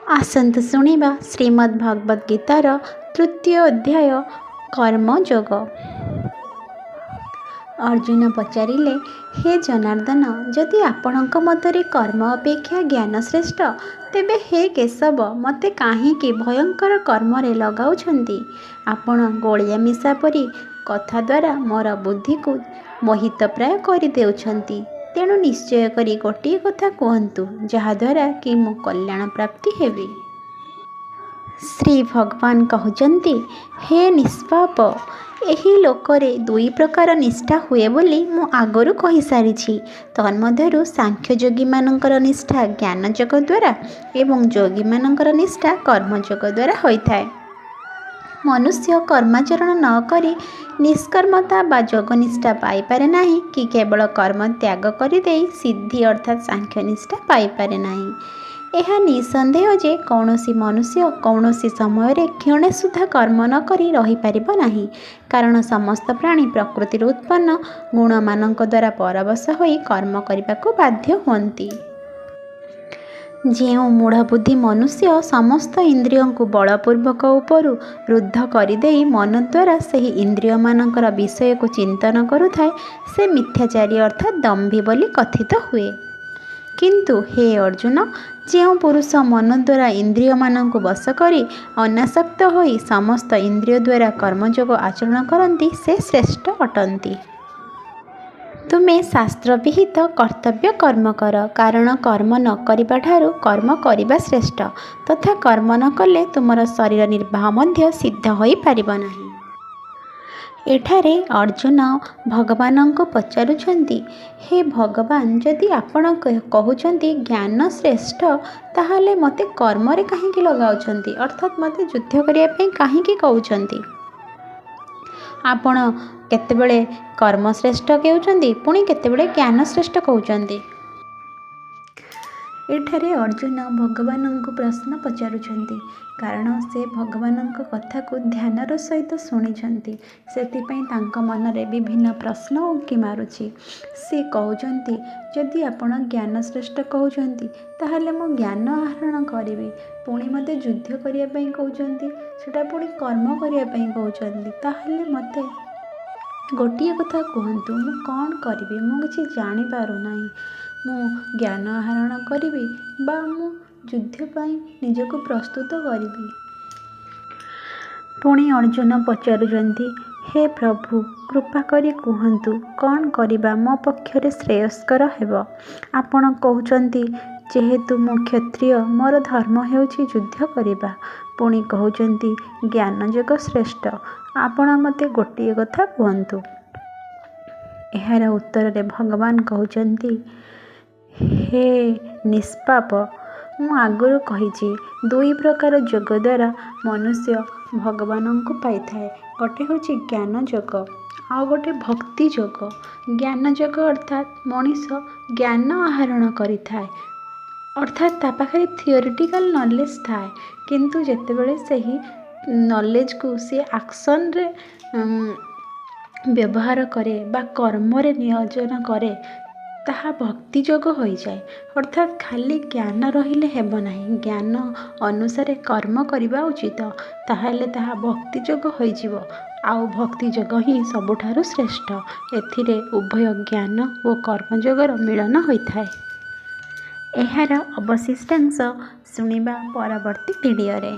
आसन्तु शुणिबा Shrimad Bhagavad guitar तृतीय अध्याय कर्मयोग। अर्जुन पचारिले, हे जनार्दन, जदि आपणक मतरे कर्म अपेक्षा ज्ञान श्रेष्ठ, तेबे हे केशव मते काहींकि भयंकर कर्मरे लगाउछन्ति? आपण गोलिया मिशा परी कथा द्वारा मोर बुद्धि को मोहित प्राय करिदेउछन्ति। तेणु निश्चय करी गोटिए कथा कहतु, जहाद्वारा कि मो कल्याण प्राप्ति हेबी। श्री भगवान कहते, हे निष्पाप, एही लोकरे दुई प्रकार निष्ठा हुए बोली मु आगरू कहि सारिछि। तन्मध्यरु सांख्ययोगी मानकर निष्ठा ज्ञानयोग द्वारा एवं योगी मानकर निष्ठा कर्मयोग द्वारा होइथाए। मनुष्य कर्माचरण न करी निष्कर्मता बा योगनिष्ठा पाइपारे नाही कि केवल कर्म त्याग करिदेई सिद्धि अर्थात सांख्यनिष्ठा पाइपारे नाही। यह निसंदेह जे कौनसी मनुष्य कौनसी समय क्षणे सुधा कर्म न करी रही पारिब नाही, कारण समस्त प्राणी प्रकृतिर उत्पन्न गुण मानक द्वारा परवश होई कर्म करने बाध्य होती। जो मूढ़बुद्धि मनुष्य समस्त इंद्रियों को बलपूर्वक उपरु रुद्ध करदेई मन द्वारा सही इंद्रिय मानकर विषय को चिंतन करुथाए, से मिथ्याचारी अर्थात दम्भी बोली कथित हुए। किंतु हे अर्जुन, जो पुरुष मन द्वारा इंद्रिय मानक वश करी अनासक्त होई समस्त इंद्रिय द्वारा कर्मयोग आचरण करती, से श्रेष्ठ अटंती। तुमे शास्त्र विहित कर्तव्य कर्म कर, कारण कर्म न करिबा ठारू कर्म करिबा श्रेष्ठ। तथा कर्म न कले तुमर शरीर निर्वाह मध्य सिद्ध होई पारिब नाही। एठारे अर्जुन भगवान को पचारुछंती, हे भगवान, जदि आपण कहउछंती ज्ञान श्रेष्ठ, ताहाले मते कर्म रे काहेकि लगाउछंती, अर्थात मते युद्ध करिया पई काहेकि कहउछंती? आपण केतेबेले कर्म श्रेष्ठ कहउछंती, पुणी केतेबेले ज्ञान श्रेष्ठ कहउछंती। एठारे अर्जुन भगवान को प्रश्न पचारुछंती, कारण से भगवान कथा को ध्यानर सहित शुणिछंती, सेथिपई तांक मनरे विभिन्न प्रश्न उंकी मारुछि। से कहउछंती, जदि आपण ज्ञान श्रेष्ठ कहउछंती, ताहाले मो ज्ञान आहरण करिवि, पुणी मते युद्ध करिया पई कहउछंती, सेटा पुणी कर्म करिया पई कहउछंती, ताहाले मते गोटिए कथा कहतु, मु कौन करिवि? मु किछि जानि पारु नाही। मु ज्ञान आहरण करिवि बा मु युद्ध पाई निजको प्रस्तुत करिवि? पुणी अर्जुन पचारुछंती, हे प्रभु, कृपा करी कहतु, कौन करिबा मो पक्षरे श्रेयस्कर हेब? आपण कहउछंती, जेहेतु मु क्षत्रिय, मोर धर्म हेउछि युद्ध करिबा। पुणी कहउछंती ज्ञानयोग श्रेष्ठ। आपण मते गोटिए कथा कहतु। एहार उत्तर रे भगवान कहउछंती, हे निष्पाप, मु आगुरु कहिछि, दुई प्रकार योग द्वारा मनुष्य भगवान को पाई थाए। गोटे होछि ज्ञान योग, आउ गोटे भक्ति योग। ज्ञान योग अर्थात मनीष ज्ञान आहरण करि थाए, अर्थात ता पाखरे थियोरिटिकल नॉलेज थाए, किंतु जेतेबेले सही नॉलेज को सी एक्शन रे व्यवहार करे बा कर्म रे नियोजन करे, ताहा भक्ति योग होई जाए। अर्थात खाली ज्ञान रहिले हेब नाही, ज्ञान अनुसार कर्म करिबा उचित, ताहाले ताहा भक्ति योग होई जिवो। आउ भक्ति योग ही सबुठारु श्रेष्ठ। एथिरे उभय ज्ञान और कर्म योगर मिलन होइथाए। एहार अवशिष्टांश शुणिबा परवर्ती वीडियो रे।